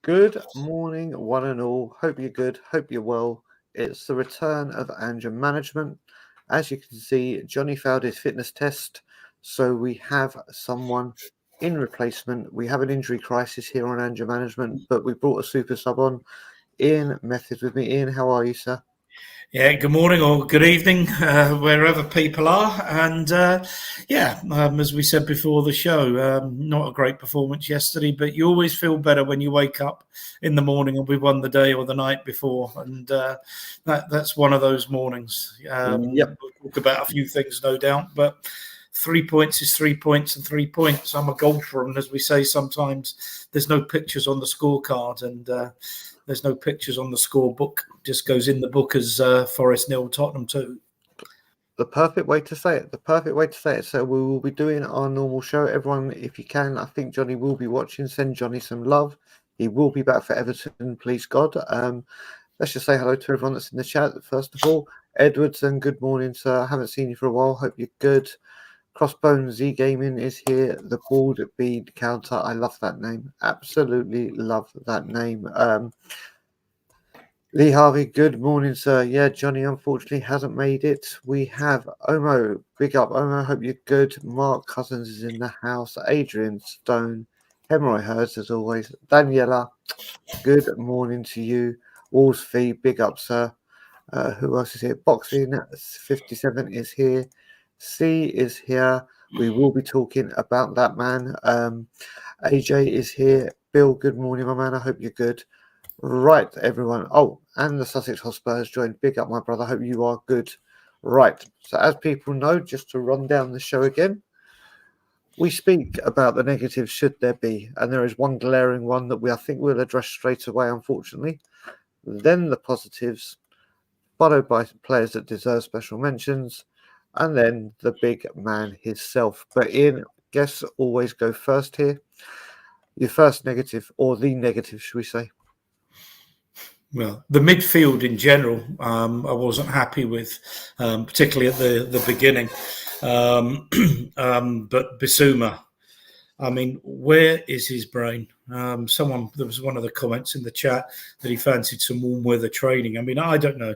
Good morning, one and all. Hope you're good. Hope you're well. It's the return of Ange-r Management. As you can see, Johnny failed his fitness test, so we have someone in replacement. We have an injury crisis here on Ange-r Management, but we brought a super sub on. Ian Method with me. Ian, how are you, sir? Yeah, good morning or good evening, wherever people are. And as we said before the show, not a great performance yesterday, but you always feel better when you wake up in the morning and we won the day or the night before. And that's one of those mornings. Yep. We'll talk about a few things, no doubt, but 3 points is 3 points and 3 points. I'm a golfer, and as we say sometimes, there's no pictures on the scorecard, and there's no pictures on the scorebook. Just goes in the book as Forest 0, Tottenham 2. The perfect way to say it. The perfect way to say it. So we will be doing our normal show. Everyone, if you can, I think Johnny will be watching. Send Johnny some love. He will be back for Everton, please God. Let's just say hello to everyone that's in the chat. First of all, Edwards, and good morning, sir. I haven't seen you for a while. Hope you're good. Crossbone Z Gaming is here. The Bald Bead Counter. I love that name. Absolutely love that name. Lee Harvey, good morning, sir. Yeah, Johnny unfortunately hasn't made it. We have Omo. Big up, Omo. Hope you're good. Mark Cousins is in the house. Adrian Stone. Hemroy Herds, as always. Daniela, good morning to you. Walls Fee, big up, sir. Who else is here? Boxing 57 is here. C is here. We will be talking about that man. AJ is here. Bill, good morning, my man. I hope you're good. Right, everyone. Oh, and the Sussex Hotspur has joined. Big up, my brother. Hope you are good. Right. So as people know, just to run down the show again, we speak about the negatives should there be. And there is one glaring one that I think we'll address straight away, unfortunately. Then the positives, followed by players that deserve special mentions. And then the big man himself. But Ian, guests always go first here. Your first negative, or the negative, should we say? Well, the midfield in general, I wasn't happy with, particularly at the beginning. But Bissouma, I mean, where is his brain? There was one of the comments in the chat that he fancied some warm weather training. I mean, I don't know.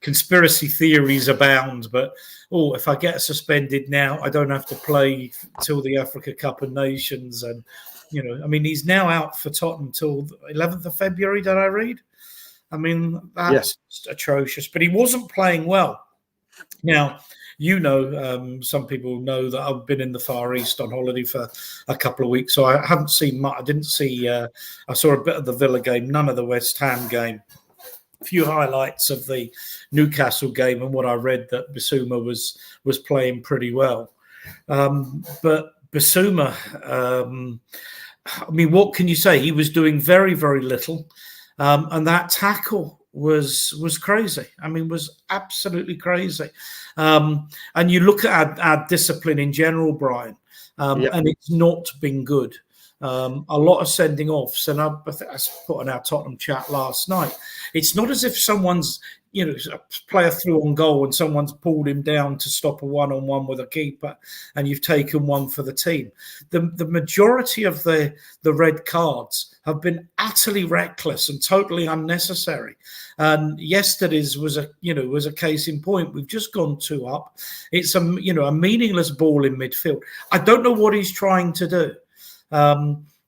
Conspiracy theories abound, but if I get suspended now, I don't have to play till the Africa Cup of Nations. And, I mean, he's now out for Tottenham till the 11th of February, did I read? I mean, that's just atrocious. But he wasn't playing well. Now, some people know that I've been in the Far East on holiday for a couple of weeks, so I haven't seen much. I didn't see. I saw a bit of the Villa game, none of the West Ham game. A few highlights of the Newcastle game, and what I read that Bissouma was playing pretty well. But Bissouma, I mean, what can you say? He was doing very, very little. And that tackle was crazy. I mean, was absolutely crazy. And you look at our discipline in general, Brian, and it's not been good. A lot of sending offs, and I put on our Tottenham chat last night. It's not as if someone's, a player through on goal and someone's pulled him down to stop a one-on-one with a keeper, and you've taken one for the team. The majority of the red cards have been utterly reckless and totally unnecessary. And yesterday's was a case in point. We've just gone 2 up. It's a meaningless ball in midfield. I don't know what he's trying to do.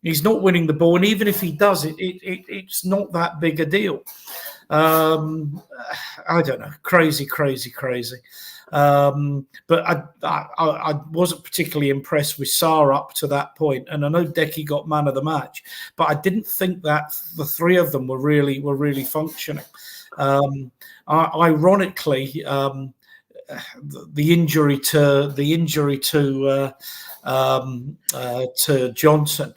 He's not winning the ball, and even if he does it's not that big a deal. I don't know, crazy. But I wasn't particularly impressed with Sarr up to that point, and I know Decky got man of the match, but I didn't think that the 3 of them were really functioning. Ironically, the injury to Johnson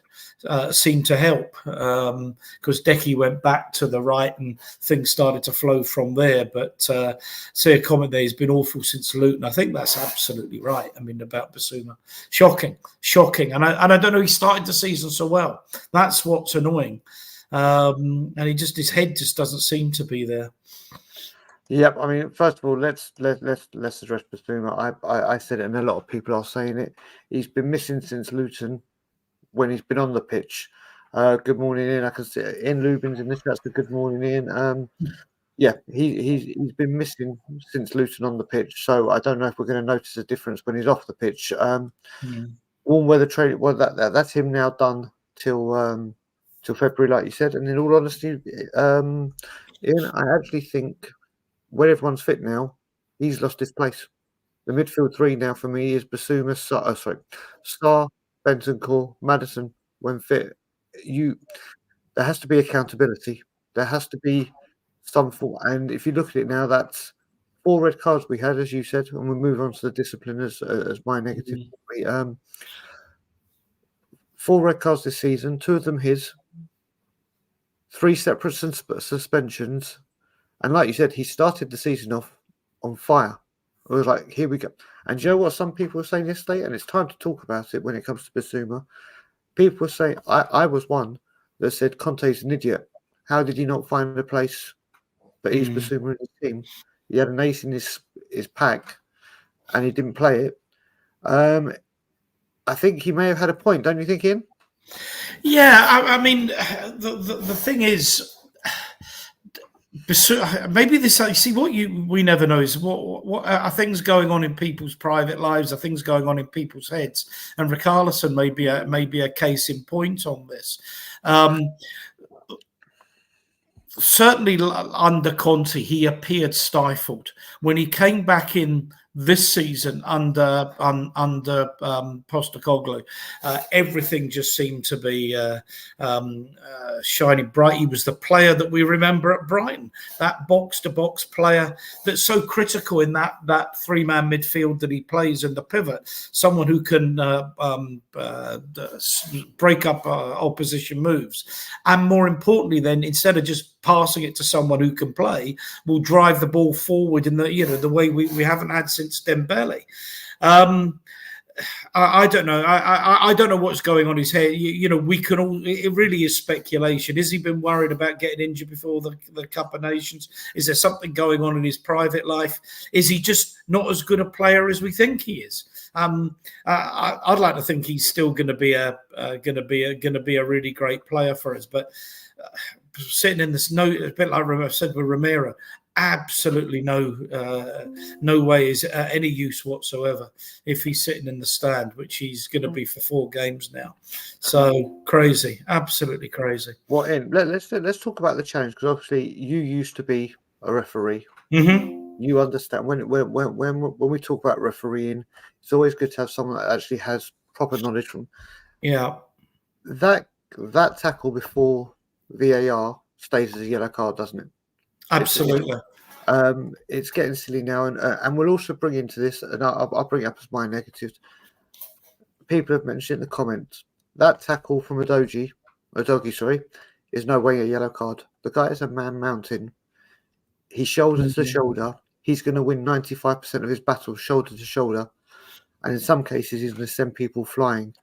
seemed to help, because Decky went back to the right and things started to flow from there. But see a comment there, he's been awful since Luton. I think that's absolutely right. I mean, about Bissouma, shocking, and I don't know, he started the season so well. That's what's annoying, and his head just doesn't seem to be there. Yep. I mean, first of all, let's address Bissouma. I said it, and a lot of people are saying it. He's been missing since Luton when he's been on the pitch. Good morning, Ian. I can see Ian Lubin's in this. That's the good morning, Ian. He's been missing since Luton on the pitch. So I don't know if we're going to notice a difference when he's off the pitch. Warm weather training. Well, that's him now done till February, like you said. And in all honesty, Ian, I actually think when everyone's fit now, he's lost his place. The midfield 3 now for me is Bissouma, Sarr, Bentancur, Maddison. When fit, there has to be accountability. There has to be some form. And if you look at it now, that's 4 red cards we had, as you said, and we move on to the discipline as my negative. 4 red cards this season, 2 of them his, 3 separate suspensions. And like you said, he started the season off on fire. It was like, here we go. And you know what some people were saying yesterday? And it's time to talk about it when it comes to Bissouma. People were saying, I was one that said, Conte's an idiot. How did he not find a place for Yves Bissouma in his team? He had an ace in his pack and he didn't play it. I think he may have had a point, don't you think, Ian? Yeah, I mean, the thing is, maybe this. See, we never know is what are things going on in people's private lives? Are things going on in people's heads? And Richarlison may be a case in point on this. Certainly, under Conte, he appeared stifled when he came back in this season under Postecoglou. Everything just seemed to be shining bright. He was the player that we remember at Brighton, that box-to-box player that's so critical in that 3-man midfield that he plays in the pivot, someone who can break up opposition moves. And more importantly, then, instead of just passing it to someone who can play, will drive the ball forward in the way we haven't had since Dembele. I don't know. I don't know what's going on in his head. We can all. It really is speculation. Has he been worried about getting injured before the Cup of Nations? Is there something going on in his private life? Is he just not as good a player as we think he is? I'd like to think he's still going to be a really great player for us, but. Sitting in this, a bit like I said with Romero, absolutely no way is any use whatsoever if he's sitting in the stand, which he's going to be for 4 games now. So crazy, absolutely crazy. Well, Ian, let's talk about the challenge, because obviously you used to be a referee. You understand when we talk about refereeing, it's always good to have someone that actually has proper knowledge from. Yeah, that tackle before VAR stays as a yellow card, doesn't it? Absolutely. It's getting silly now, and we'll also bring into this, and I'll bring it up as my negatives. People have mentioned in the comments that tackle from Udogie, is no way a yellow card. The guy is a man mountain. He's shoulder to shoulder. He's going to win 95% of his battles shoulder to shoulder. And in some cases, he's going to send people flying.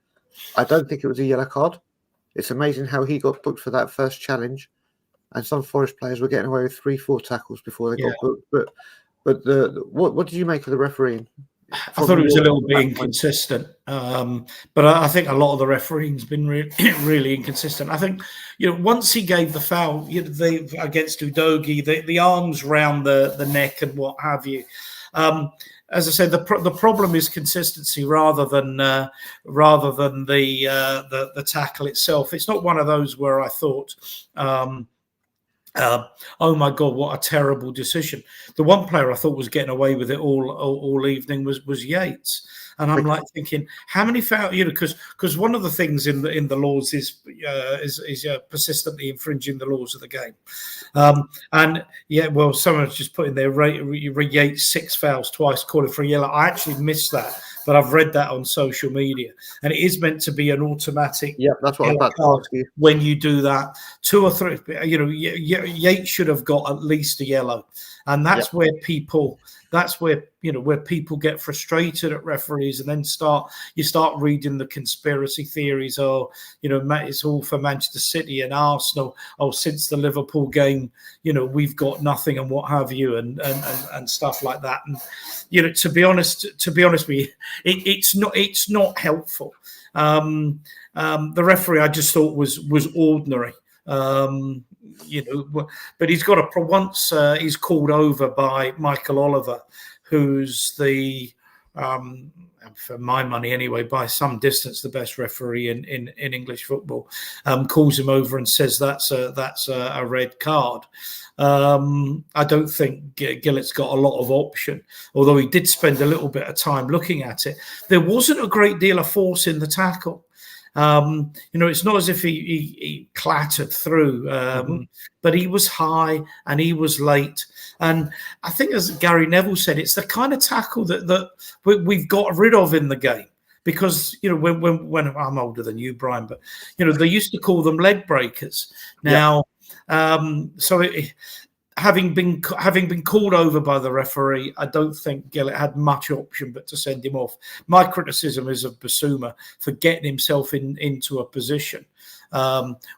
I don't think it was a yellow card. It's amazing how he got booked for that first challenge. And some Forest players were getting away with 3-4 tackles before they got booked. But what did you make of the refereeing? I thought it was a little bit inconsistent, but I think a lot of the refereeing's been really inconsistent. I think, once he gave the foul against Udogie, the arms round the neck and what have you. As I said, the problem is consistency rather than the tackle itself. It's not one of those where I thought, oh my God, what a terrible decision. The one player I thought was getting away with it all evening was Yates. And I'm like thinking, how many fouls, because one of the things in the laws is persistently infringing the laws of the game. Someone's just put in there, Yates 6 fouls twice, calling for a yellow. I actually missed that, but I've read that on social media, and it is meant to be an automatic. Yeah, that's what I was about to ask you. When you do that, 2 or 3, Yates should have got at least a yellow, and that's where people. That's where people get frustrated at referees, and then you start reading the conspiracy theories. It's all for Manchester City and Arsenal. Since the Liverpool game, we've got nothing and what have you, and stuff like that. And to be honest with you, it's not helpful. The referee I just thought was ordinary. But he's got once he's called over by Michael Oliver, who's for my money anyway, by some distance the best referee in English football, calls him over and says that's a red card. I don't think Gillett's got a lot of option, although he did spend a little bit of time looking at it. There wasn't a great deal of force in the tackle. It's not as if he clattered through, but he was high and he was late. And I think, as Gary Neville said, it's the kind of tackle that we've got rid of in the game. Because when I'm older than you, Brian, but they used to call them leg breakers. Now, having been called over by the referee, I don't think Gillett had much option but to send him off. My criticism is of Bissouma for getting himself into a position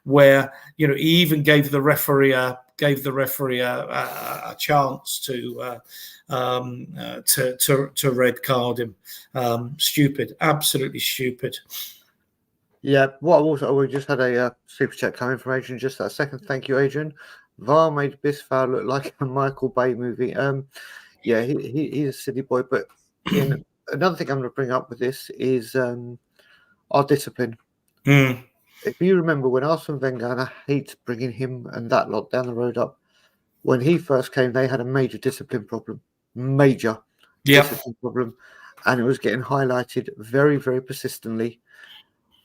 where he even gave the referee a chance to red card him. Stupid, absolutely stupid. Yeah, we just had a super chat coming from Adrian. Just that second, thank you, Adrian. VAR made this foul look like a Michael Bay movie. He's a silly boy. But another thing I'm going to bring up with this is our discipline. If you remember when Arsene Wenger, and I hate bringing him and that lot down the road up, when he first came, they had a major discipline problem. Discipline problem. And it was getting highlighted very, very persistently.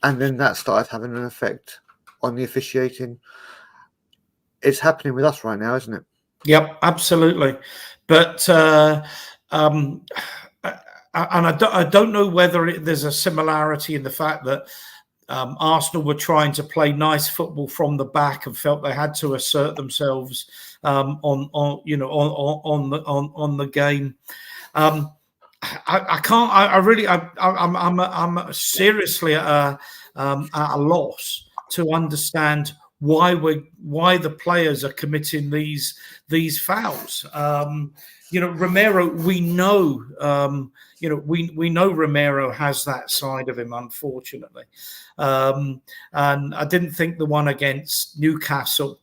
And then that started having an effect on the officiating. It's happening with us right now, isn't it? Yep, absolutely. But and I don't know whether there's a similarity in the fact that Arsenal were trying to play nice football from the back and felt they had to assert themselves on the game. I can't. I'm seriously at a loss to understand why the players are committing these fouls. Romero, we know, we know Romero has that side of him, unfortunately. And I didn't think the one against Newcastle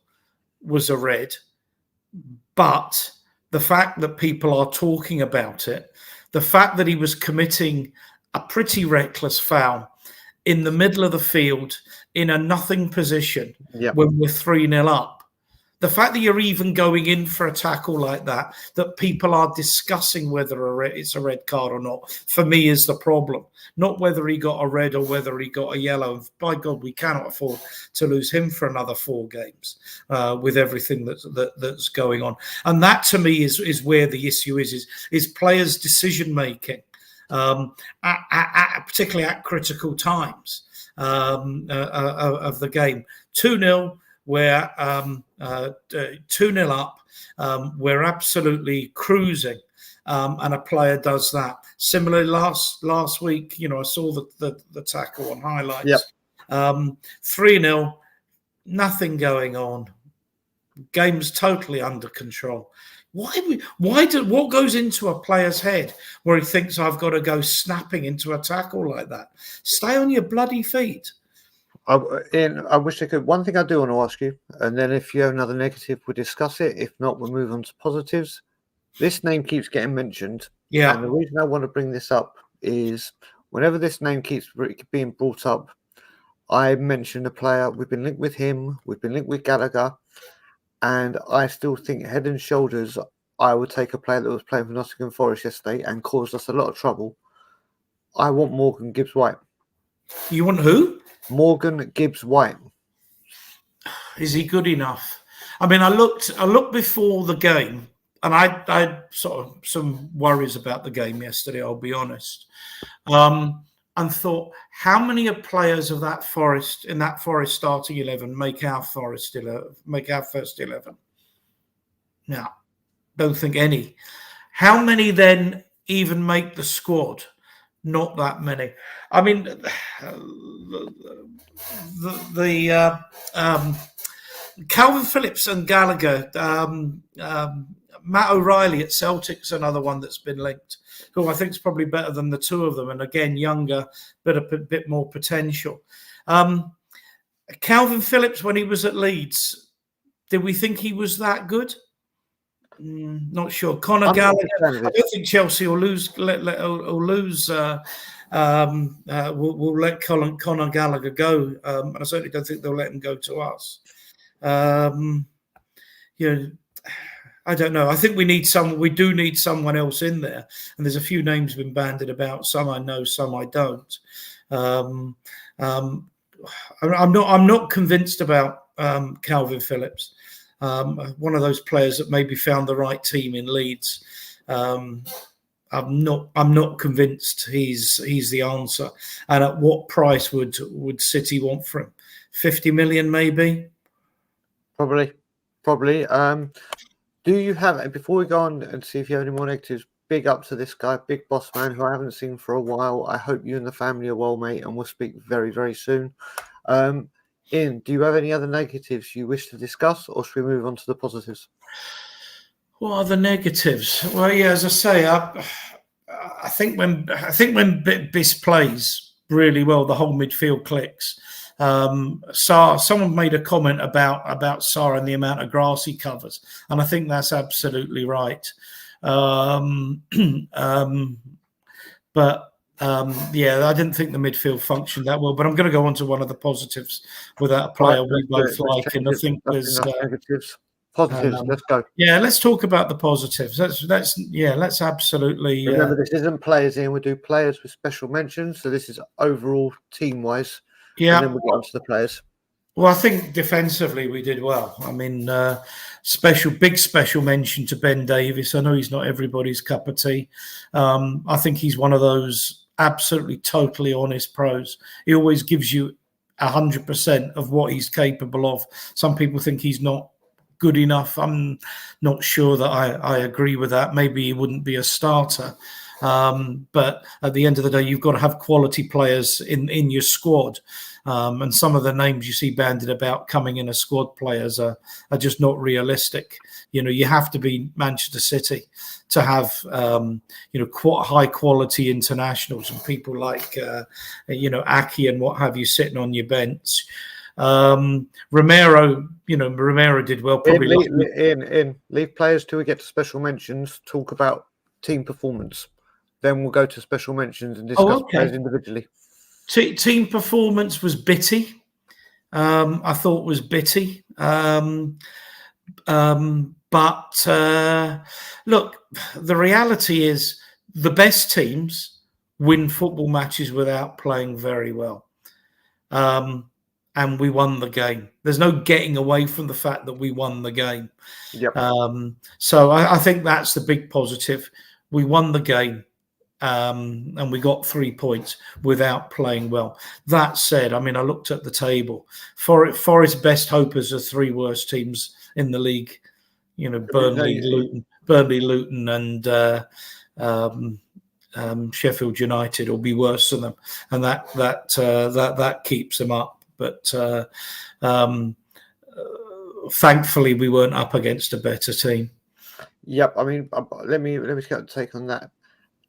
was a red, but the fact that people are talking about it, the fact that he was committing a pretty reckless foul in the middle of the field in a nothing position when we're 3-0 up. The fact that you're even going in for a tackle like that people are discussing whether it's a red card or not, for me is the problem. Not whether he got a red or whether he got a yellow. And by God, we cannot afford to lose him for another 4 games with everything that's going on. And that, to me, is where the issue is players' decision-making, particularly at critical times of the game. 2-0, where 2-0 up, We're absolutely cruising, and a player does that. Similarly, last week, I saw the tackle on highlights. Yep. 3-0, nothing going on. Game's totally under control. What goes into a player's head where he thinks I've got to go snapping into a tackle like that? Stay on your bloody feet. I wish I could. One thing I do want to ask you, and then if you have another negative, we'll discuss it. If not, we'll move on to positives. This name keeps getting mentioned. Yeah. And the reason I want to bring this up is whenever this name keeps being brought up, I mention a player. We've been linked with him. We've been linked with Gallagher. And I still think head and shoulders, I would take a player that was playing for Nottingham Forest yesterday and caused us a lot of trouble. I want Morgan Gibbs-White. You want who? Morgan Gibbs-White. Is he good enough? I mean, I looked before the game, and I had sort of some worries about the game yesterday, I'll be honest. And thought, how many players of that Forest starting 11 make our first 11? No, don't think any. How many then even make the squad? Not that many. I mean, the Calvin Phillips and Gallagher, Matt O'Reilly at Celtic's another one that's been linked, who I think is probably better than the two of them, and again younger, but a bit more potential. Calvin Phillips, when he was at Leeds, did we think he was that good? Not sure. Conor Gallagher, I don't think Chelsea will let Conor Gallagher go, and I certainly don't think they'll let him go to us. I don't know. I think we do need someone else in there. And there's a few names been bandied about. Some I know, some I don't. I'm not convinced about Calvin Phillips. One of those players that maybe found the right team in Leeds. I'm not convinced he's the answer. And at what price would City want for him? 50 million maybe? Probably. Do you have, before we go on and see if you have any more negatives, big up to this guy, Big Boss Man, who I haven't seen for a while. I hope you and the family are well, mate, and we'll speak very, very soon. Ian, do you have any other negatives you wish to discuss, or should we move on to the positives? What are the negatives? Well, yeah, as I say, I think when Biss plays really well, the whole midfield clicks. Someone made a comment about Sarr and the amount of grass he covers, and I think that's absolutely right. Yeah, I didn't think the midfield functioned that well, but I'm going to go on to one of the positives without a player we both like, and I think there's negatives. Positives, let's go. Yeah, let's talk about the positives. Let's absolutely. Remember, this isn't players, Ian. We do players with special mentions, so this is overall team-wise. Yeah, and then we'll get on to the players. Well, I think defensively we did well. I mean, big special mention to Ben Davies. I know he's not everybody's cup of tea. I think he's one of those absolutely totally honest pros. He always gives you 100% of what he's capable of. Some people think he's not good enough. I'm not sure that I agree with that. Maybe he wouldn't be a starter. But at the end of the day, you've got to have quality players in your squad. And some of the names you see bandied about coming in as squad players are just not realistic. You have to be Manchester City to have, quite high quality internationals and people like, Aki and what have you sitting on your bench. Romero did well. Probably leave players till we get to special mentions. Talk about team performance. Then we'll go to special mentions and discuss players individually. Team performance was bitty. I thought was bitty. But look, the reality is the best teams win football matches without playing very well. And we won the game. There's no getting away from the fact that we won the game. Yep. So I think that's the big positive. We won the game. And we got 3 points without playing well. That said, I mean, I looked at the table. Forest best hopers are 3 worst teams in the league Burnley, Luton, and Sheffield United will be worse than them, and that keeps them up. But thankfully, we weren't up against a better team. Yep. I mean, let me get a take on that.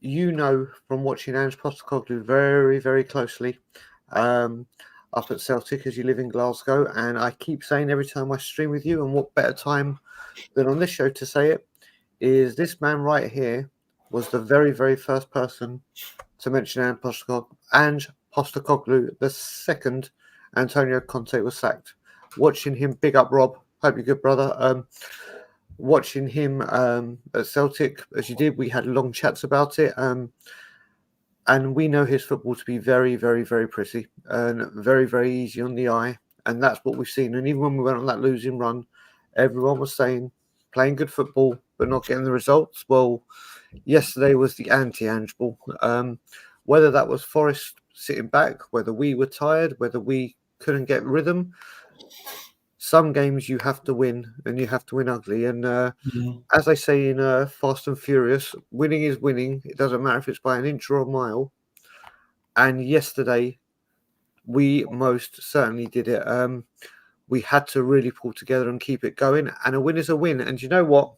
From watching Ange Postecoglou very, very closely, up at Celtic, as you live in Glasgow, and I keep saying every time I stream with you, and what better time than on this show to say it, is this man right here was the very, very first person to mention Ange Postecoglou the second Antonio Conte was sacked. Watching him, big up Rob, hope you're good, brother. Watching him at Celtic, as you did, we had long chats about it. And we know his football to be very, very, very pretty and very, very easy on the eye. And that's what we've seen. And even when we went on that losing run, everyone was saying, playing good football, but not getting the results. Well, yesterday was the anti-Ange ball. Whether that was Forest sitting back, whether we were tired, whether we couldn't get rhythm, some games you have to win, and you have to win ugly. And as I say in Fast and Furious, winning is winning. It doesn't matter if it's by an inch or a mile. And yesterday, we most certainly did it. We had to really pull together and keep it going. And a win is a win. And you know what?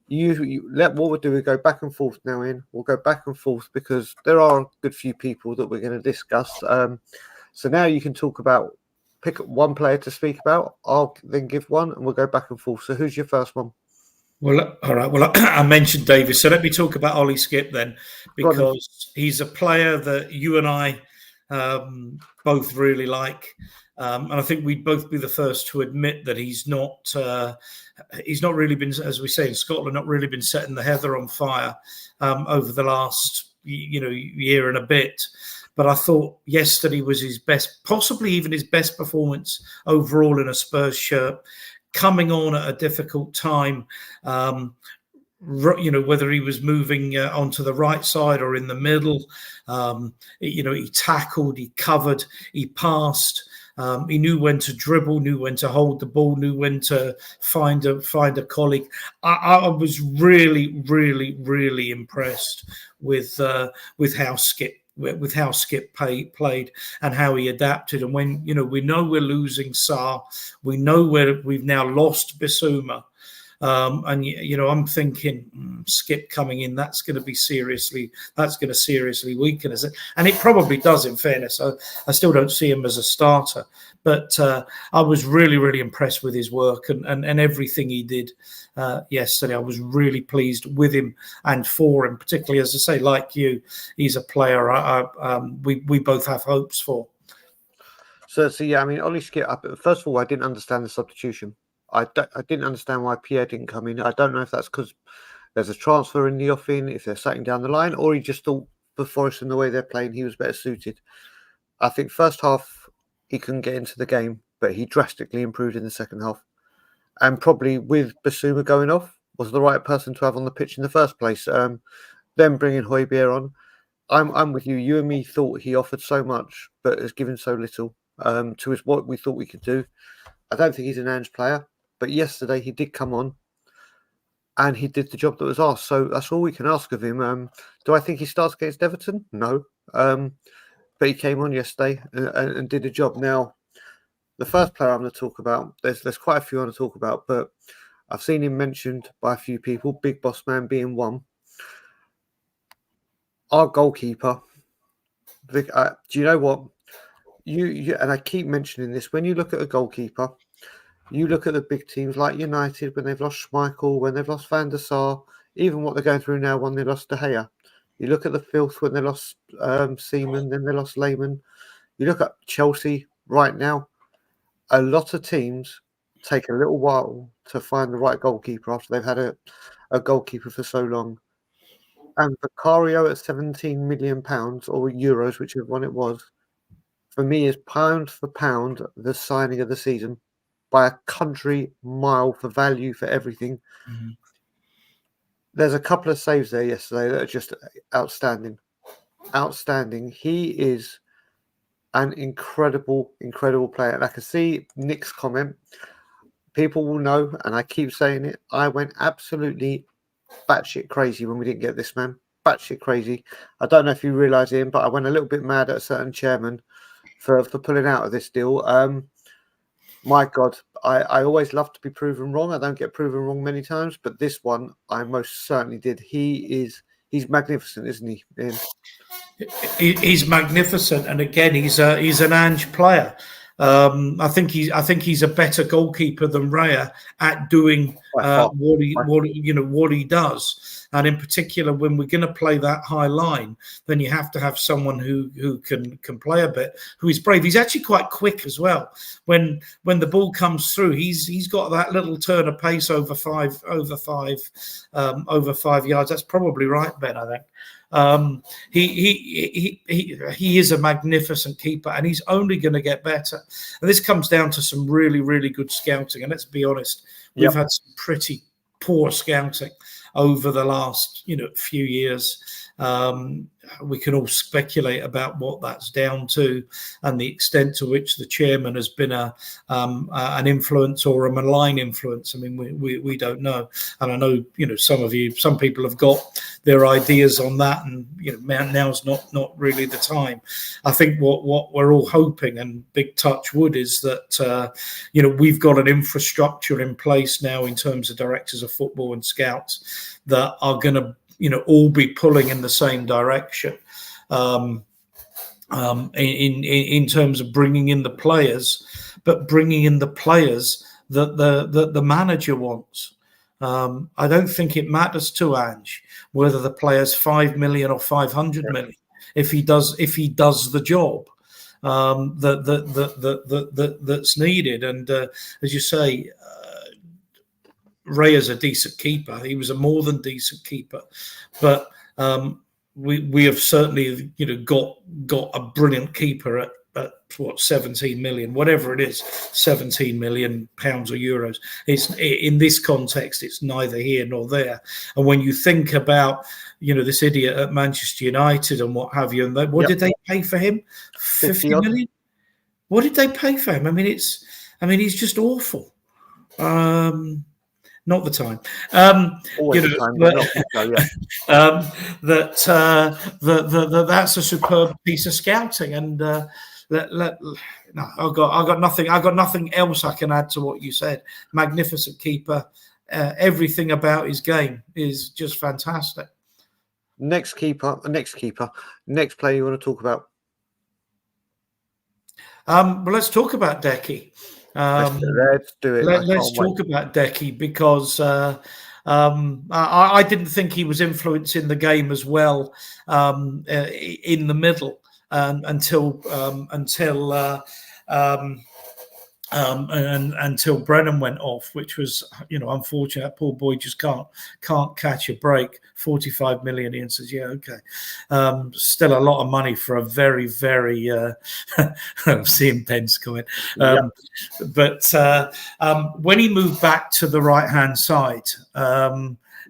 What we'll do is go back and forth now. We'll go back and forth because there are a good few people that we're going to discuss. So now you can talk about. Pick one player to speak about. I'll then give one, and we'll go back and forth. So, who's your first one? Well, all right. Well, I mentioned Davies, so let me talk about Ollie Skipp then, because he's a player that you and I both really like, and I think we'd both be the first to admit that he's not really been, as we say in Scotland, not really been setting the heather on fire over the last year and a bit. But I thought yesterday was his best, possibly even his best performance overall in a Spurs shirt, coming on at a difficult time. Whether he was moving onto the right side or in the middle, he tackled, he covered, he passed. He knew when to dribble, knew when to hold the ball, knew when to find a colleague. I was really, really, really impressed with how Skipp played and how he adapted. And when we know we're losing Sarr, we know we've now lost Bissouma. And I'm thinking Skipp coming in, that's going to seriously weaken us, and it probably does. In fairness, I still don't see him as a starter, but I was really, really impressed with his work and everything he did yesterday. I was really pleased with him and for him, particularly, as I say, like you, he's a player we both have hopes for. So yeah, I mean, Ollie Skipp. First of all, I I didn't understand the substitution. I didn't understand why Pierre didn't come in. I don't know if that's because there's a transfer in the offing, if they're sitting down the line, or he just thought for Forest and the way they're playing, he was better suited. I think first half he couldn't get into the game, but he drastically improved in the second half. And probably with Bissouma going off, was the right person to have on the pitch in the first place. Then bringing Højbjerg on, I'm with you. You and me thought he offered so much, but has given so little to us what we thought we could do. I don't think he's an Ange player, but yesterday he did come on and he did the job that was asked. So that's all we can ask of him. Do I think he starts against Everton? No. But he came on yesterday and did a job. Now, the first player I'm going to talk about, there's quite a few I want to talk about, but I've seen him mentioned by a few people, Big Boss Man being one. Our goalkeeper, do you know what? You and I keep mentioning this, when you look at a goalkeeper, you look at the big teams like United when they've lost Schmeichel, when they've lost Van der Sar, even what they're going through now when they lost De Gea. You look at the filth when they lost Seaman, then they lost Lehmann. You look at Chelsea right now. A lot of teams take a little while to find the right goalkeeper after they've had a goalkeeper for so long. And Vicario at £17 million or euros, whichever one it was, for me is pound for pound the signing of the season by a country mile for value for everything. Mm-hmm. There's a couple of saves there yesterday that are just outstanding. Outstanding. He is an incredible, incredible player. And I can see Nick's comment. people will know, and I keep saying it, I went absolutely batshit crazy when we didn't get this man. Batshit crazy. I don't know if you realise, Ian, but I went a little bit mad at a certain chairman for pulling out of this deal. My God, I always love to be proven wrong. I don't get proven wrong many times, but this one I most certainly did. He's magnificent, isn't he, Ian? He's magnificent, and again, he's an Ange player. I think he's a better goalkeeper than Raya at doing what he does. And in particular, when we're going to play that high line, then you have to have someone who can play a bit, who is brave. He's actually quite quick as well. When the ball comes through, he's got that little turn of pace over 5 yards. That's probably right, Ben, I think. He is a magnificent keeper, and he's only going to get better. And this comes down to some really, really good scouting. And let's be honest, we've had some pretty poor scouting over the last few years. We can all speculate about what that's down to and the extent to which the chairman has been an influence or a malign influence. I mean, we don't know. And I know, some people have got their ideas on that, and now's not really the time. I think what we're all hoping, and big touch wood, is that we've got an infrastructure in place now in terms of directors of football and scouts that are going to all be pulling in the same direction in terms of bringing in the players, but bringing in the players that the manager wants. I don't think it matters to Ange whether the player's 5 million or 500 million if he does the job that's needed. And as you say, Raya's a decent keeper. He was a more than decent keeper, but we have certainly got a brilliant keeper at what, 17 million, whatever it is, 17 million pounds or euros. It's in this context, it's neither here nor there. And when you think about this idiot at Manchester United and what have you, and what did they pay for him? 50 million. What did they pay for him? I mean, he's just awful. Not the time. That's a superb piece of scouting, and I've got nothing else I can add to what you said. Magnificent keeper. Everything about his game is just fantastic. Next player you want to talk about? Well, let's talk about Decky. Let's do it. Let's talk about Decky, because I didn't think he was influencing the game as well in the middle until Brennan went off, which was unfortunate. Poor boy just can't catch a break. 45 million. Ian says, yeah, okay. Still a lot of money for a very, very I'm seeing Ben's comment. But when he moved back to the right hand side,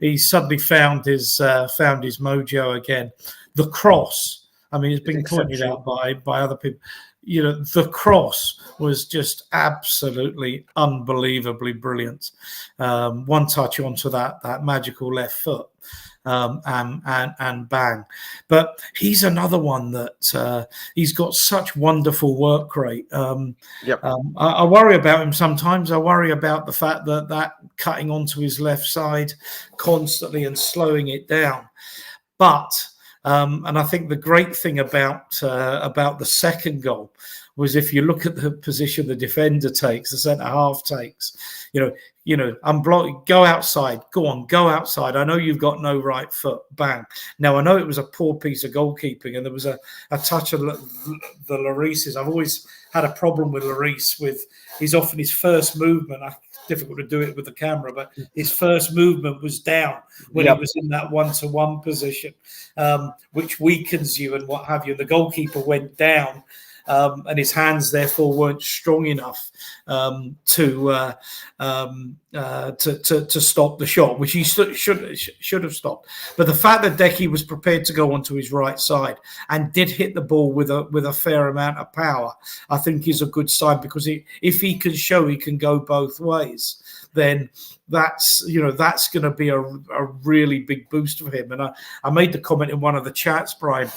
he suddenly found his mojo again. The cross, I mean, it's been pointed out by other people. The cross was just absolutely unbelievably brilliant. One touch onto that magical left foot, and bang. But he's another one that he's got such wonderful work rate. I worry about him sometimes. I worry about the fact that cutting onto his left side constantly and slowing it down. But and I think the great thing about the second goal was, if you look at the position the defender takes, the centre half takes, unblock, go outside, go outside. I know you've got no right foot, bang. Now I know it was a poor piece of goalkeeping, and there was a touch of the Lloris's. I've always had a problem with Lloris. He's often his first movement. Difficult to do it with the camera, but his first movement was down when he was in that 1-to-1 position, which weakens you and what have you. The goalkeeper went down and his hands therefore weren't strong enough to stop the shot, which he should have stopped. But the fact that Decky was prepared to go onto his right side and did hit the ball with a fair amount of power, I think is a good sign, because if he can show he can go both ways, then that's going to be a really big boost for him. And I made the comment in one of the chats, Brian.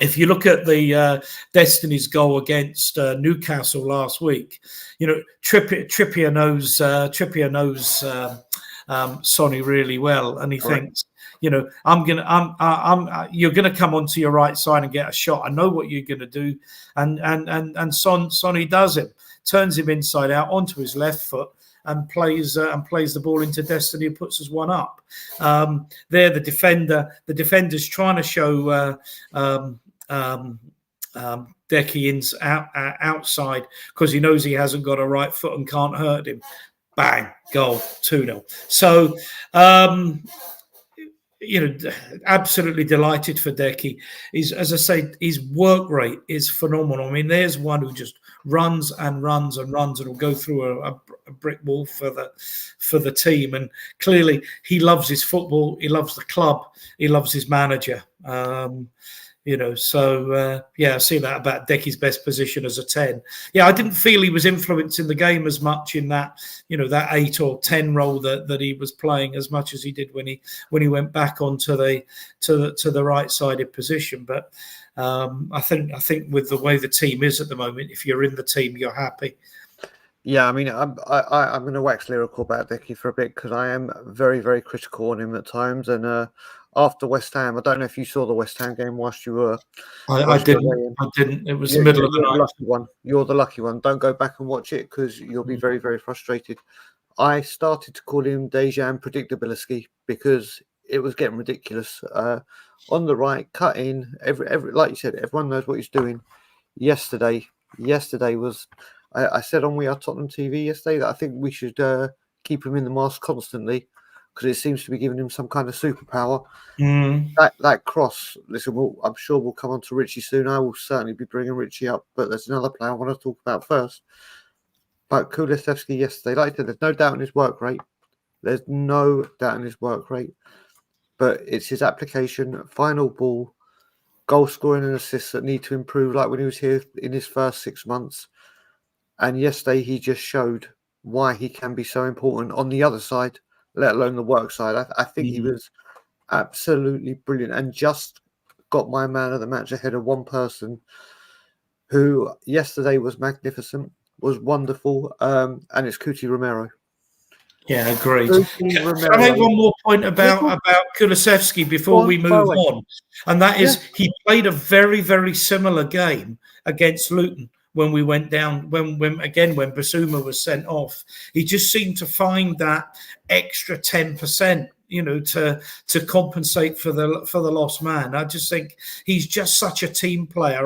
If you look at the Destiny's goal against Newcastle last week, Trippier knows Sonny really well, and he thinks, you're gonna come onto your right side and get a shot. I know what you're gonna do, and Sonny does it, turns him inside out onto his left foot, and plays the ball into Destiny and puts us one up. There, the defender's trying to show Decky outside, because he knows he hasn't got a right foot and can't hurt him. Bang, goal, 2-0. So, absolutely delighted for Decky. As I say, his work rate is phenomenal. I mean, there's one who just runs and runs and runs, and will go through a brick wall for the team. And clearly, he loves his football. He loves the club. He loves his manager. I see that about Decky's best position as a 10. Yeah, I didn't feel he was influencing the game as much in that, that 8 or 10 role that he was playing, as much as he did when he went back onto the right-sided position. But I think with the way the team is at the moment, if you're in the team, you're happy. Yeah, I mean, I'm going to wax lyrical about Decky for a bit, because I am very, very critical on him at times. And after West Ham, I don't know if you saw the West Ham game whilst you were. I didn't. It was the middle of the night. Lucky one. You're the lucky one. Don't go back and watch it, because you'll be very, very frustrated. I started to call him Dejan Predictabilisky, because it was getting ridiculous. On the right, cut in. Every like you said, everyone knows what he's doing. Yesterday was. I said on We Are Tottenham TV yesterday that I think we should keep him in the mask constantly, because it seems to be giving him some kind of superpower. That cross, listen, I'm sure we'll come on to Richie soon. I will certainly be bringing Richie up, but there's another player I want to talk about first. But Kulusevski yesterday, like I said, there's no doubt in his work rate. But it's his application, final ball, goal scoring and assists that need to improve, like when he was here in his first 6 months. And yesterday he just showed why he can be so important on the other side, let alone the work side. I think he was absolutely brilliant, and just got my man of the match ahead of one person who yesterday was magnificent, was wonderful, and it's Kulusevski Romero. Yeah, agreed. Can I make one more point about Kulusevski before we move on? And that is, he played a very, very similar game against Luton when we went down, when Bissouma was sent off. He just seemed to find that extra 10%, to compensate for the lost man. I just think he's just such a team player.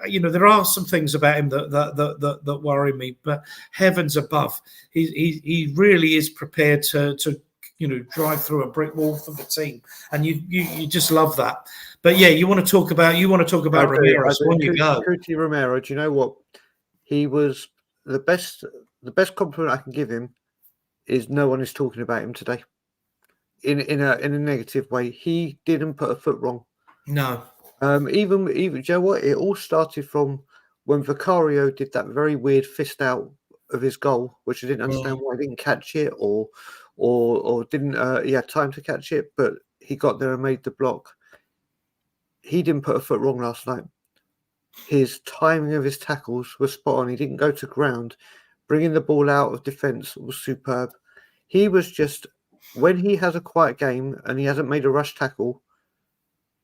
There are some things about him that worry me, but heavens above, he really is prepared to drive through a brick wall for the team, and you just love that. But yeah, you want to talk about Romero. So on you go. Kulusevski Romero. Do you know what? He was the best. The best compliment I can give him is no one is talking about him today in a negative way. He didn't put a foot wrong. No. Even do you know what? It all started from when Vicario did that very weird fist out of his goal, which I didn't understand why he didn't catch it or didn't. He had time to catch it, but he got there and made the block. He didn't put a foot wrong last night. His timing of his tackles was spot on. He didn't go to ground. Bringing the ball out of defence was superb. He was just, when he has a quiet game and he hasn't made a rush tackle,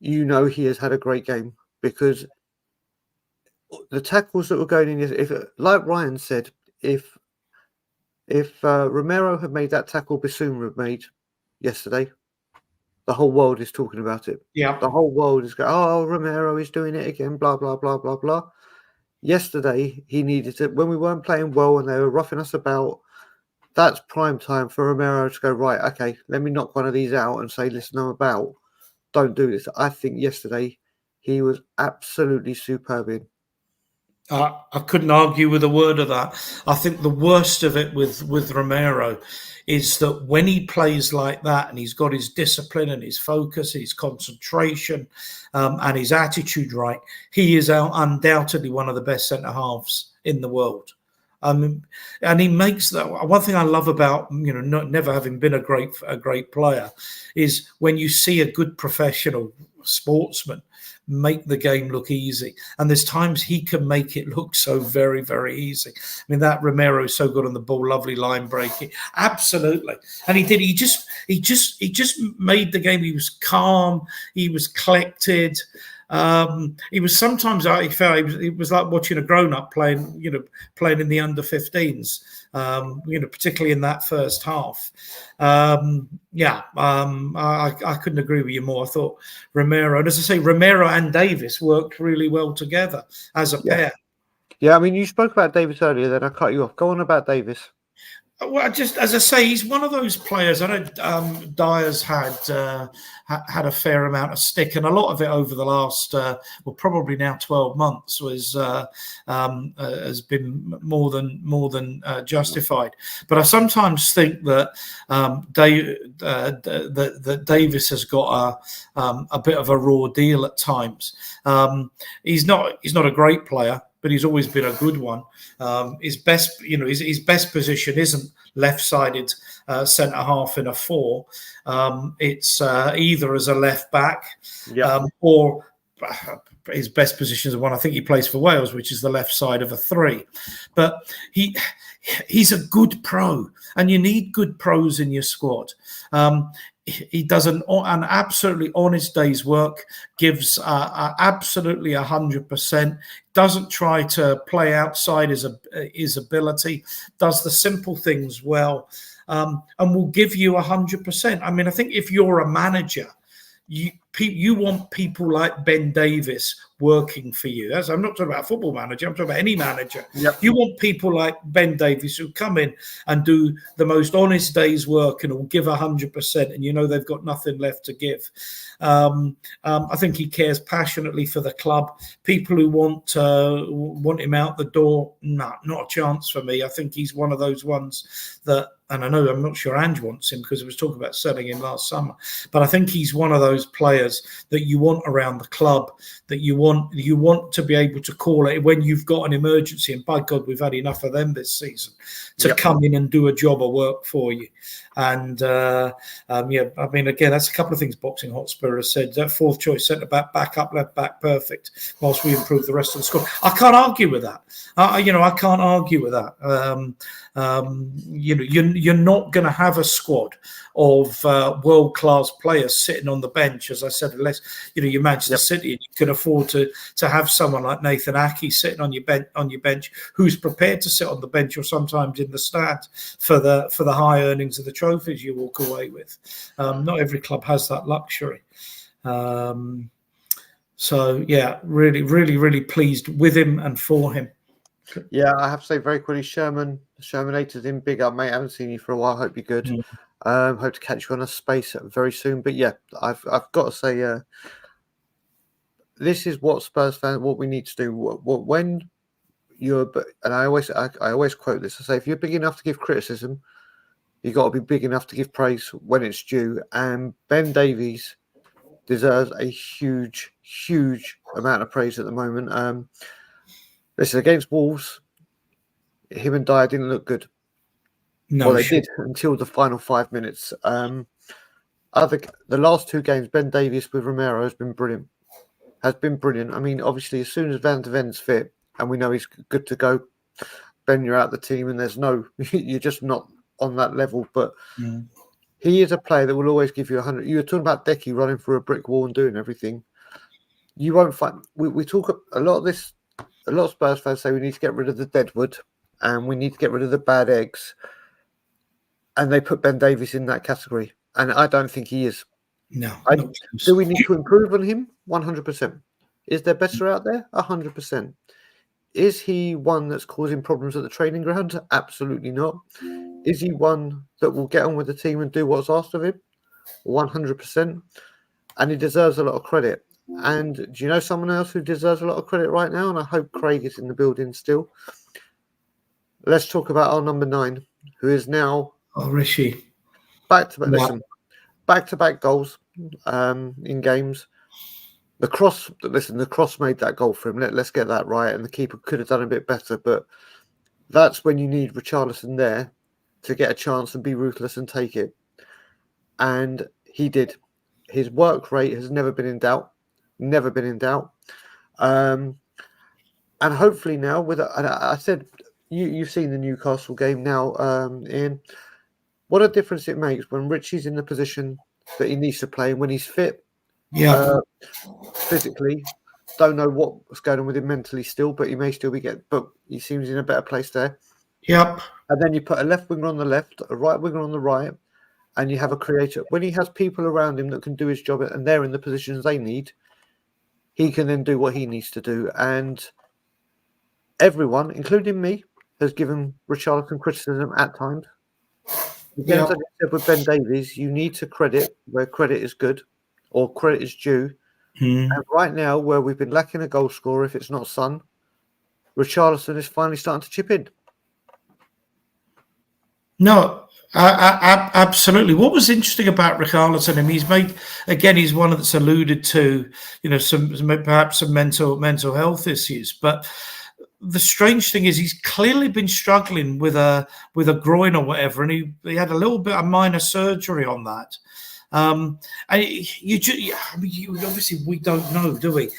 he has had a great game, because the tackles that were going in, like Ryan said, if Romero had made that tackle Bissouma had made yesterday, the whole world is talking about it. Yeah. The whole world is going, oh, Romero is doing it again, blah, blah, blah, blah, blah. Yesterday, he needed to, when we weren't playing well and they were roughing us about, that's prime time for Romero to go, right, okay, let me knock one of these out and say, listen, I'm about, don't do this. I think yesterday he was absolutely superb in. I couldn't argue with a word of that. I think the worst of it with Romero is that when he plays like that and he's got his discipline and his focus, his concentration, and his attitude right, he is undoubtedly one of the best centre halves in the world. And he makes that. One thing I love about never having been a great player is when you see a good professional sportsman make the game look easy, and there's times he can make it look so very, very easy. I mean, that Romero is so good on the ball, lovely line breaking, absolutely. And he just made the game. He was calm, he was collected. He was sometimes, I felt it was like watching a grown-up playing in the under-15s, particularly in that first half. I couldn't agree with you more. I thought Romero, and as I say, Romero and Davies worked really well together as a pair. Yeah, I mean, you spoke about Davies earlier, then I cut you off. Go on about Davies. Well, just as I say, he's one of those players. I know Dyer's had a fair amount of stick, and a lot of it over the last, probably now 12 months, has been more than justified. But I sometimes think that that Davies has got a bit of a raw deal at times. He's not a great player, but he's always been a good one. His best position isn't left-sided centre half in a 4. It's either as a left back, or his best position is one I think he plays for Wales, which is the left side of a 3. But he's a good pro, and you need good pros in your squad. He does an absolutely honest day's work, gives absolutely 100%, doesn't try to play outside his ability, does the simple things well, and will give you 100%. I mean, I think if you're a manager, you want people like Ben Davies working for you. I'm not talking about a football manager. I'm talking about any manager. Yep. You want people like Ben Davies who come in and do the most honest day's work and will give 100%, and they've got nothing left to give. I think he cares passionately for the club. People who want him out the door, not a chance for me. I think he's one of those ones that. And I'm not sure Ange wants him, because he was talking about selling him last summer. But I think he's one of those players that you want around the club, that you want to be able to call it when you've got an emergency. And by God, we've had enough of them this season to come in and do a job of work for you. And I mean, again, that's a couple of things Boxing Hotspur has said. That 4th choice centre back up, left back, perfect. Whilst we improve the rest of the squad, I can't argue with that. I can't argue with that. You're not going to have a squad of world-class players sitting on the bench, as I said, unless you're Manchester City and you can afford to have someone like Nathan Ake sitting on your bench who's prepared to sit on the bench or sometimes in the stand for the high earnings of the trophies you walk away with. Not every club has that luxury. So yeah, really, really, really pleased with him and for him. Yeah, I have to say very quickly, Shermanator's in, big up, mate. I haven't seen you for a while. Hope you're good. Hope to catch you on a space very soon. But yeah, I've got to say, this is what Spurs fans, what we need to do. When you're, and I always quote this. I say, if you're big enough to give criticism, you got to be big enough to give praise when it's due. And Ben Davies deserves a huge, huge amount of praise at the moment. Listen, against Wolves, him and Dyer didn't look good. No, well, they did until the final 5 minutes. The last 2 games, Ben Davies with Romero has been brilliant. I mean, obviously, as soon as Van de Ven's fit and we know he's good to go, Ben, you're out the team, and you're just not on that level. But he is a player that will always give you 100. You were talking about Decky running through a brick wall and doing everything. You won't find. We talk a lot of this. A lot of Spurs fans say we need to get rid of the deadwood and we need to get rid of the bad eggs. And they put Ben Davies in that category. And I don't think he is. No. Do we need to improve on him? 100%. Is there better out there? 100%. Is he one that's causing problems at the training ground? Absolutely not. Is he one that will get on with the team and do what's asked of him? 100%. And he deserves a lot of credit. And do you know someone else who deserves a lot of credit right now? And I hope Craig is in the building still. Let's talk about our number 9, who is now Rishi. back-to-back. Listen, back-to-back goals in games. The cross made that goal for him. Let's get that right. And the keeper could have done a bit better, but that's when you need Richarlison there to get a chance and be ruthless and take it. And he did. His work rate has never been in doubt. Never been in doubt. And hopefully now, I said, you've seen the Newcastle game now, Ian. What a difference it makes when Richie's in the position that he needs to play, and when he's fit, physically. Don't know what's going on with him mentally still, but he may still but he seems in a better place there. Yep. And then you put a left winger on the left, a right winger on the right, and you have a creator. When he has people around him that can do his job and they're in the positions they need, he can then do what he needs to do. And everyone, including me, has given Richarlison criticism at times. Again, as I said with Ben Davies, you need to credit where credit is good or credit is due. And right now, where we've been lacking a goal scorer, if it's not Son, Richarlison is finally starting to chip in. No, absolutely. What was interesting about Richarlison, he's one that's alluded to, perhaps some mental health issues. But the strange thing is he's clearly been struggling with a groin or whatever, and he had a little bit of minor surgery on that. And obviously we don't know, do we?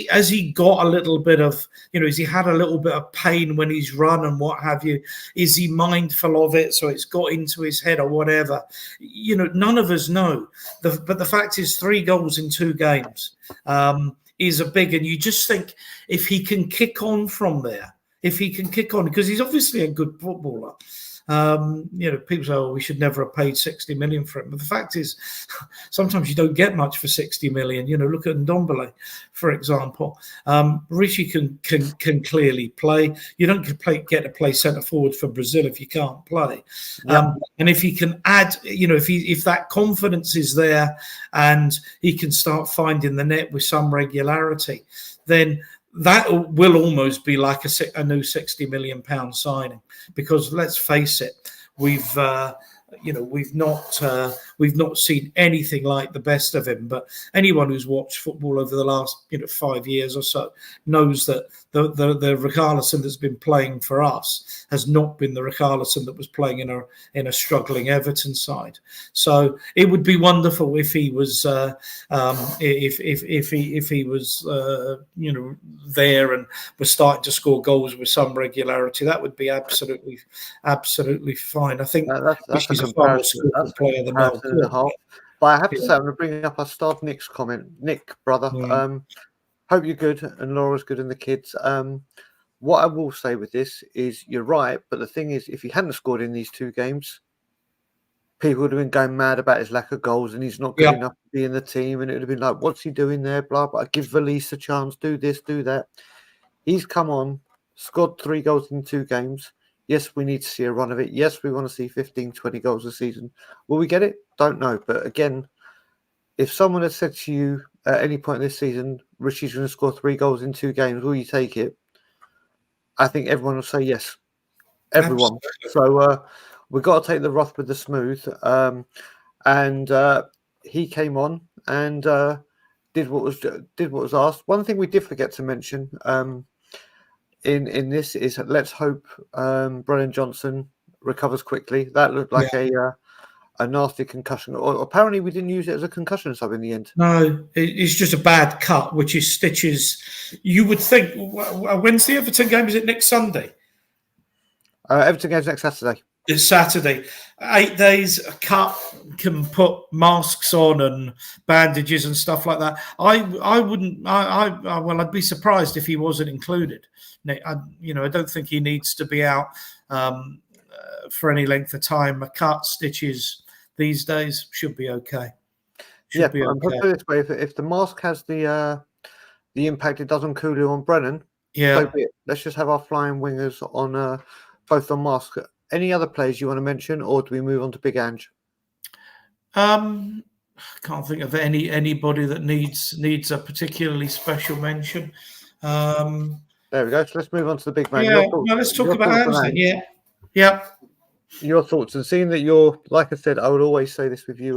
Has he got a little bit of, has he had a little bit of pain when he's run and what have you? Is he mindful of it, so it's got into his head or whatever? None of us know. But the fact is, 3 goals in 2 games is a big, and you just think if he can kick on from there, because he's obviously a good footballer. People say, we should never have paid 60 million for him. But the fact is, sometimes you don't get much for 60 million. Look at Ndombele, for example. Rishi can clearly play. You don't get to play centre forward for Brazil if you can't play. Yep. And if he can add, if that confidence is there and he can start finding the net with some regularity, then that will almost be like a new £60 million signing, because let's face it, we've not seen anything like the best of him. But anyone who's watched football over the last 5 years or so knows that the Richarlison that's been playing for us has not been the Richarlison that was playing in a struggling Everton side. So it would be wonderful if he was if he was there and was starting to score goals with some regularity. That would be absolutely fine. I think that's he's a far more skillful player than Noel. But I have to say, I'm going to bring up, I started Nick's comment. Nick, brother, hope you're good and Laura's good and the kids. What I will say with this is you're right, but the thing is, if he hadn't scored in these 2 games, people would have been going mad about his lack of goals and he's not good enough to be in the team, and it would have been like, what's he doing there? Blah, blah. Give Valise a chance, do this, do that. He's come on, scored 3 goals in 2 games. Yes, we need to see a run of it. Yes, we want to see 15, 20 goals a season. Will we get it? Don't know. But again, if someone had said to you at any point this season, Richie's going to score 3 goals in 2 games, will you take it? I think everyone will say yes. Everyone. Absolutely. So we've got to take the rough with the smooth. And he came on and did what was asked. One thing we did forget to mention in this is, let's hope Brennan Johnson recovers quickly. That looked like a nasty concussion. Or apparently we didn't use it as a concussion sub in the end. No, it's just a bad cut, which is stitches. You would think, when's the Everton game? Is it next Sunday? Everton game's next Saturday. It's Saturday. 8 days, a cut, can put masks on and bandages and stuff like that. I'd be surprised if he wasn't included. I don't think he needs to be out for any length of time. A cut, stitches these days should be okay. Put it this way: if the mask has the impact it does on Kulu on Brennan, so be it. Let's just have our flying wingers on both on mask. Any other players you want to mention, or do we move on to Big Ange? can't think of anybody that needs a particularly special mention. There we go. So let's move on to the big man. Yeah, no, let's talk about Ange then. Yeah. Your thoughts, and seeing that you're, like I said, I would always say this with you.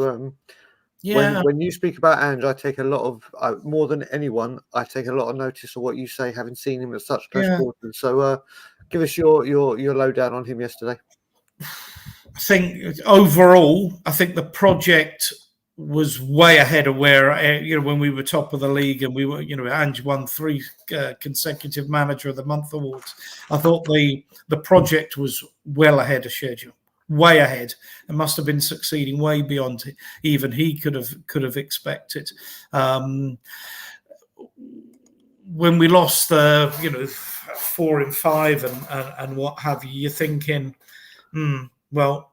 When you speak about Ange, I take a lot of more than anyone. I take a lot of notice of what you say, having seen him at such close quarters. So, give us your lowdown on him yesterday. I think overall, the project was way ahead of where when we were top of the league and we were Ange won 3 consecutive Manager of the Month awards. I thought the project was well ahead of schedule, way ahead. It must have been succeeding way beyond even he could have expected. When we lost 4 and 5 and what have you, you're thinking, well,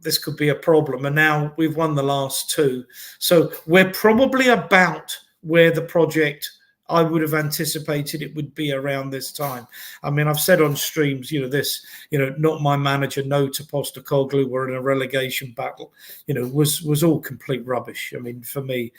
this could be a problem. And now we've won the last 2. So we're probably about where the project, I would have anticipated it would be around this time. I mean, I've said on streams, not my manager, no to Postecoglou, we're in a relegation battle, was all complete rubbish. I mean, for me,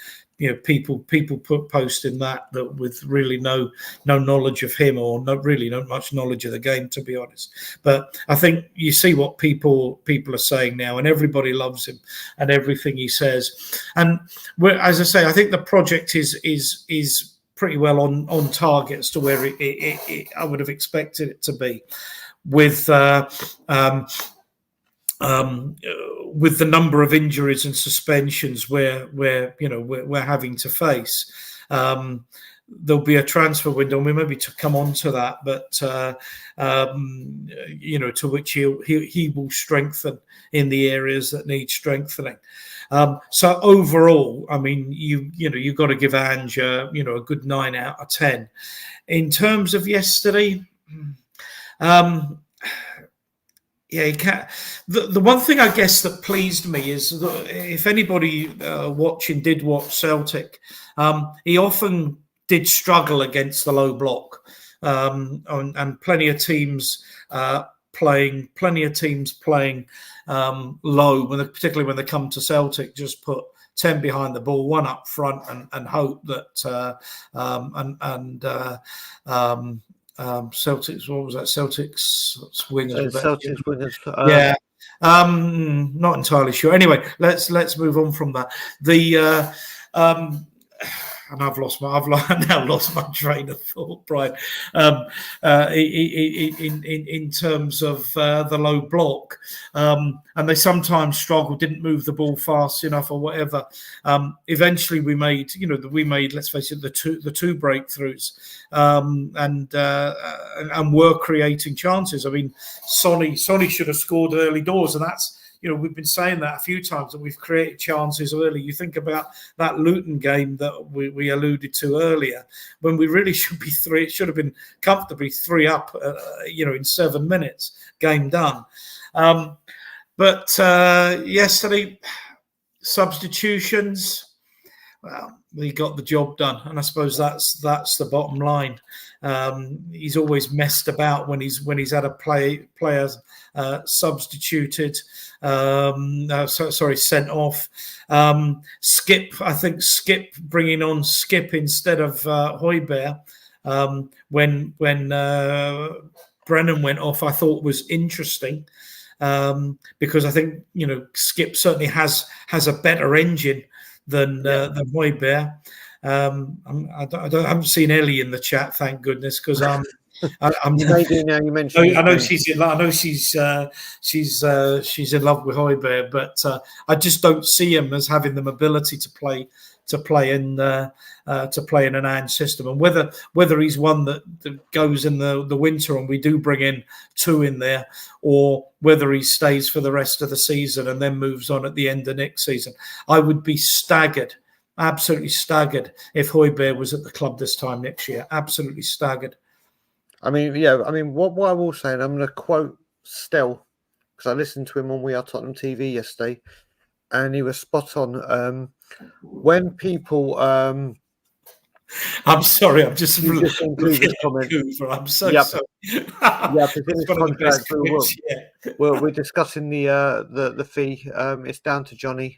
people put posting that with really no knowledge of him or not much knowledge of the game, to be honest. But I think you see what people are saying now, and everybody loves him and everything he says. And as I say, I think the project is pretty well on target as to where I would have expected it to be, with the number of injuries and suspensions we're having to face. There'll be a transfer window, and we maybe to come on to that, but to which he will strengthen in the areas that need strengthening. So overall, I mean, you've got to give Ange a good 9 out of 10. In terms of yesterday, he can't. The one thing I guess that pleased me is that if anybody did watch Celtic, he often did struggle against the low block, and plenty of teams playing low, particularly when they come to Celtic, just put 10 behind the ball, 1 up front, and hope that Celtics, what was that? Celtics wingers. Celtics wingers. Not entirely sure. Anyway, let's move on from that. And I've now lost my train of thought, Brian. In terms of the low block, and they sometimes struggle, didn't move the ball fast enough or whatever. Eventually, we made, let's face it, the two breakthroughs, and were creating chances. I mean, Sonny should have scored early doors, and that's. We've been saying that a few times, that we've created chances early. You think about that Luton game that we alluded to earlier, when we really should be 3. It should have been comfortably 3 up, in 7 minutes. Game done. But yesterday, substitutions. Well, he got the job done, and I suppose that's the bottom line. He's always messed about when he's had a player substituted. Sent off. Skip bringing on Skip instead of Højbjerg when Brennan went off, I thought was interesting, because I think Skip certainly has a better engine than Højbjerg. I haven't seen Ellie in the chat, thank goodness, because I'm. You may do now. You mentioned. I know she's in love with Højbjerg, but I just don't see him as having the ability to play in an Ange system. And whether he's one that goes in the winter and we do bring in 2 in there, or whether he stays for the rest of the season and then moves on at the end of next season, I would be staggered. Absolutely staggered if Højbjerg was at the club this time next year. Absolutely staggered. I mean, what I will say, and I'm going to quote Stell, because I listened to him on We Are Tottenham TV yesterday, and he was spot on. When people, I'm sorry, I'm just include this comment. I'm so sorry. Because in his contract, we're discussing the fee. It's down to Johnny.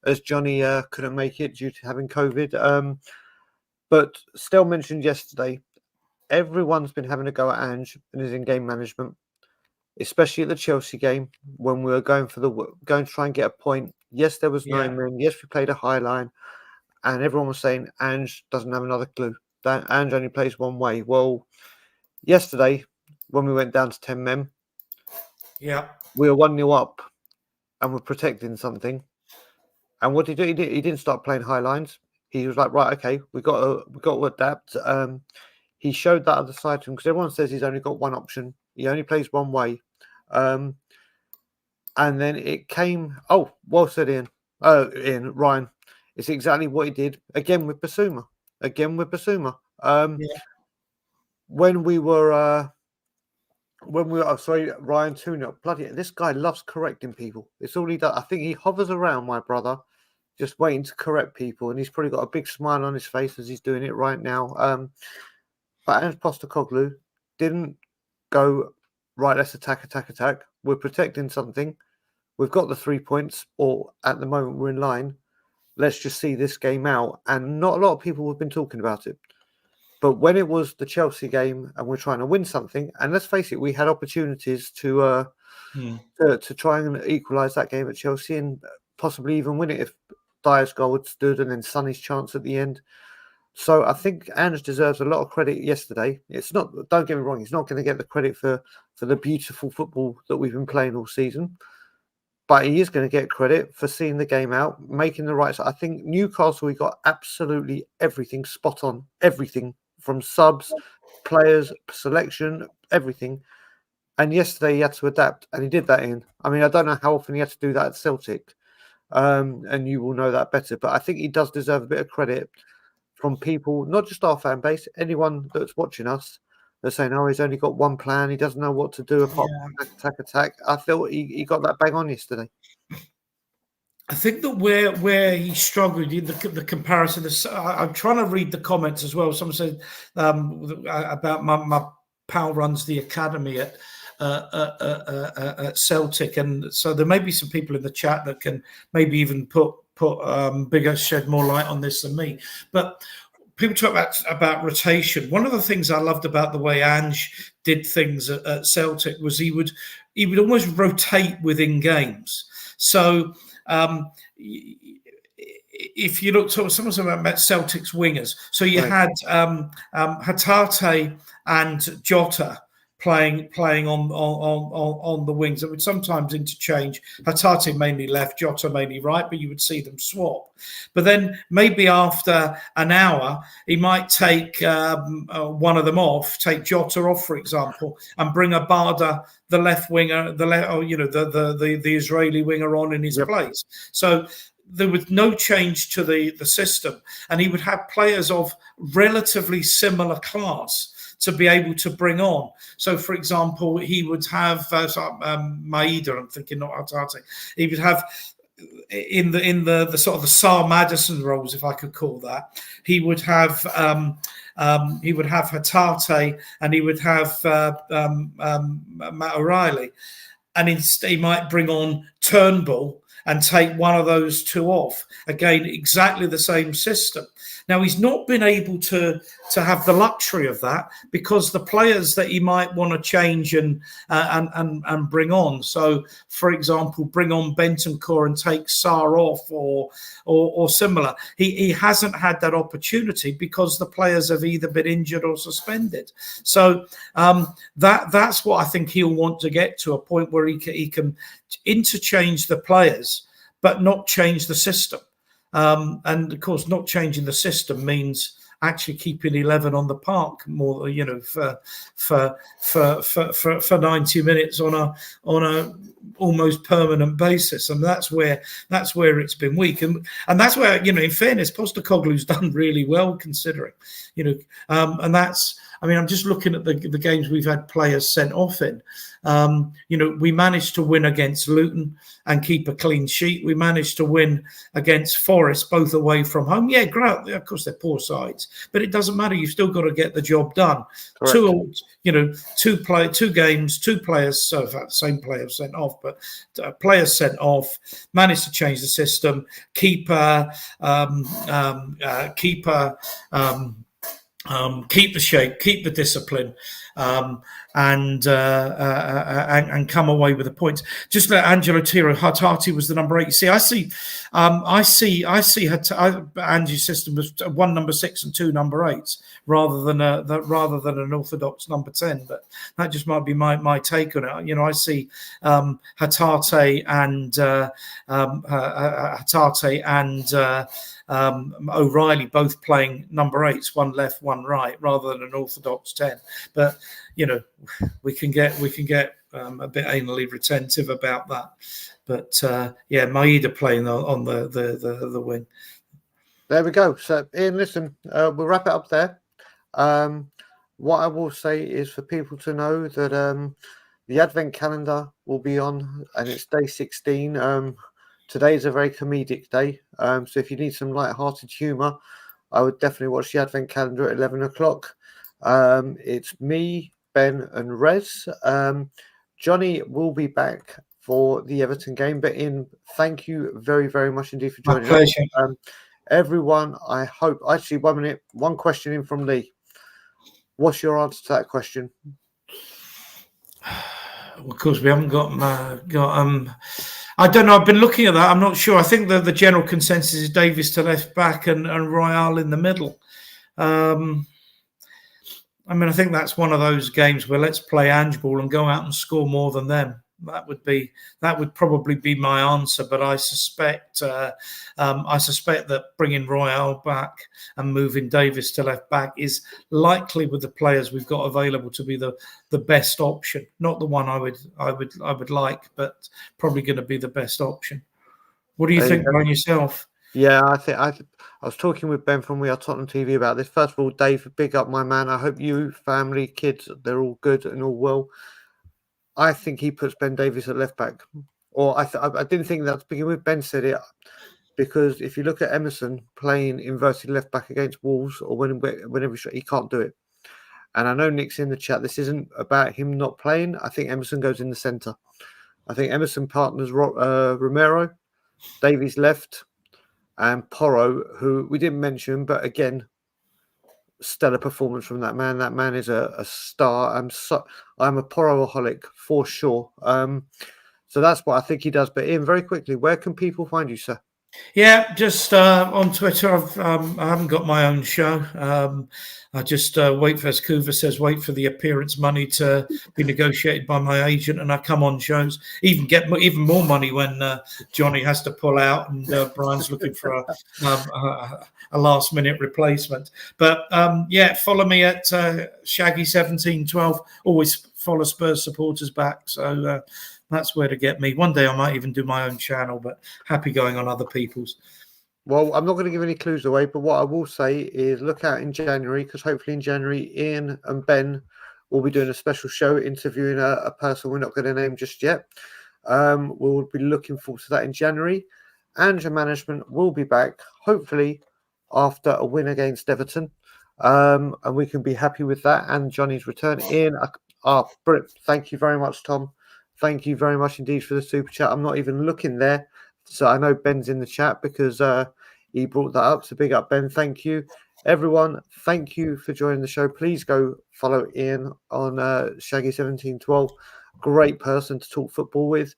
as Johnny couldn't make it due to having COVID. But still mentioned yesterday, everyone's been having a go at Ange and his in-game management, especially at the Chelsea game when we were going to try and get a point. Yes, there was 9 men. Yes, we played a high line, and everyone was saying Ange doesn't have another clue. That Ange only plays one way. Well, yesterday when we went down to 10 men, we were 1-0 up, and we're protecting something. And what did he do? He didn't start playing high lines. He was like, right, okay, we got to adapt. He showed that other side to him because everyone says he's only got one option. He only plays one way. And then it came. Oh, well said, Ian. Ryan. It's exactly what he did again with Bissouma. When we were. Ryan 2-0. Bloody, this guy loves correcting people. It's all he does. I think he hovers around, my brother, just waiting to correct people, and he's probably got a big smile on his face as he's doing it right now. But Ange Postecoglou didn't go, right, let's attack. We're protecting something. We've got the 3 points, or at the moment we're in line. Let's just see this game out. And not a lot of people have been talking about it. But when it was the Chelsea game and we're trying to win something, and let's face it, we had opportunities to try and equalise that game at Chelsea and possibly even win it if Dyer's goal had stood and then Sonny's chance at the end. So I think Ange deserves a lot of credit yesterday. It's not, don't get me wrong, he's not going to get the credit for the beautiful football that we've been playing all season. But he is going to get credit for seeing the game out, making the right. I think Newcastle, we got absolutely everything spot on, everything from subs, players, selection, everything. And yesterday he had to adapt, and he did that in. I mean, I don't know how often he had to do that at Celtic, and you will know that better. But I think he does deserve a bit of credit from people, not just our fan base, anyone that's watching us. They're saying, oh, he's only got one plan. He doesn't know what to do apart from attack. I felt he got that bang on yesterday. I think that where he struggled in the comparison, I'm trying to read the comments as well. Someone said about my pal runs the academy at Celtic, and so there may be some people in the chat that can maybe even shed more light on this than me. But people talk about rotation. One of the things I loved about the way Ange did things at Celtic was he would almost rotate within games. So if you look, someone said about Celtic's wingers. So you had Hatate and Jota playing on the wings. That would sometimes interchange. Hatate mainly left, Jota mainly right, but you would see them swap. But then maybe after an hour, he might take one of them off, take Jota off, for example, and bring Abada, the left winger, the Israeli winger, on in his place. So there was no change to the system, and he would have players of relatively similar class to be able to bring on. So, for example, he would have Maida. I'm thinking not Hatate. He would have in the sort of the Sar Madison roles, if I could call that. He would have Hatate, and he would have Matt O'Reilly, and instead he might bring on Turnbull and take one of those two off. Again, exactly the same system. Now, he's not been able to have the luxury of that because the players that he might want to change and bring on. So, for example, bring on Bentancur and take Sarr off or similar. He hasn't had that opportunity because the players have either been injured or suspended. So that's what I think he'll want to get to, a point where he can interchange the players but not change the system. And of course, not changing the system means actually keeping 11 on the park more, for 90 minutes on a almost permanent basis, and that's where it's been weak, and that's where, in fairness, Postecoglou's done really well considering, and that's I mean, I'm just looking at the games we've had players sent off in. We managed to win against Luton and keep a clean sheet. We managed to win against Forest, both away from home. Yeah, great. Of course, they're poor sides, but it doesn't matter. You've still got to get the job done. Correct. Two games, two players. So same players sent off, but players sent off. Managed to change the system. Keeper. Keep the shape, keep the discipline, and come away with the points. Just let Angelo Tiro, Hatati was the number 8. You see, I see Angie's system was 1 number 6 and 2 number 8s rather than an orthodox number 10. But that just might be my take on it. I see Hatate and O'Reilly both playing number 8s, one left, one right, rather than an orthodox 10. But we can get a bit anally retentive about that. But Maeda playing on the wing. There we go. So Ian, listen, we'll wrap it up there. What I will say is for people to know that the Advent calendar will be on, and it's day 16. Today is a very comedic day, so if you need some light-hearted humour, I would definitely watch the Advent calendar at 11 o'clock. It's me, Ben and Rez. Johnny will be back for the Everton game, but thank you very, very much indeed for joining us. Everyone, I hope... Actually, 1 minute, one question in from Lee. What's your answer to that question? Of course, we haven't got I don't know. I've been looking at that. I'm not sure. I think the general consensus is Davies to left back and Royale in the middle. I think that's one of those games where let's play Ange ball and go out and score more than them. That would probably be my answer. But I suspect that bringing Royale back and moving Davies to left back is likely, with the players we've got available, to be the best option. Not the one I would like, but probably going to be the best option. What do you think about yourself? Yeah, I was talking with Ben from We Are Tottenham TV about this. First of all, Dave, big up my man. I hope you, family, kids, they're all good and all well. I think he puts Ben Davies at left back. Or I didn't think that to begin with. Ben said it because if you look at Emerson playing inverted left back against Wolves or whenever he can't do it. And I know Nick's in the chat. This isn't about him not playing. I think Emerson goes in the centre. I think Emerson partners Romero, Davies left, and Porro, who we didn't mention, but again, stellar performance from that man. That man is a star. I'm a Porro-aholic for sure. So that's what I think he does. But Ian, very quickly, where can people find you, sir? Yeah, just on Twitter. I haven't got my own show. I just wait for, as Kuva says, wait for the appearance money to be negotiated by my agent, and I come on shows. Get even more money when Johnny has to pull out and Brian's looking for a last minute replacement. But follow me at Shaggy1712. Always follow Spurs supporters back. So. That's where to get me. One day I might even do my own channel, but happy going on other people's. Well, I'm not going to give any clues away, but what I will say is look out in January, because hopefully in January, Ian and Ben will be doing a special show interviewing a person we're not going to name just yet. We'll be looking forward to that in January. Ange-r Management will be back, hopefully, after a win against Everton. And we can be happy with that and Johnny's return. Ian, brilliant. Thank you very much, Tom. Thank you very much indeed for the super chat. I'm not even looking there. So I know Ben's in the chat because he brought that up. So big up, Ben. Thank you. Everyone, thank you for joining the show. Please go follow Ian on Shaggy1712. Great person to talk football with.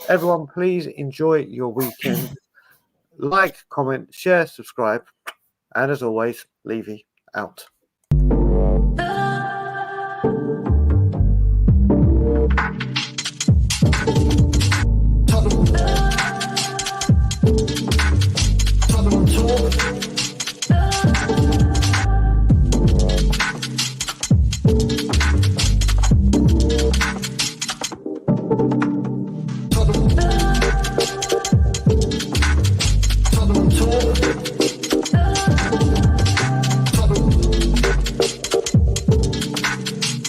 Everyone, please enjoy your weekend. Like, comment, share, subscribe. And as always, Levy out.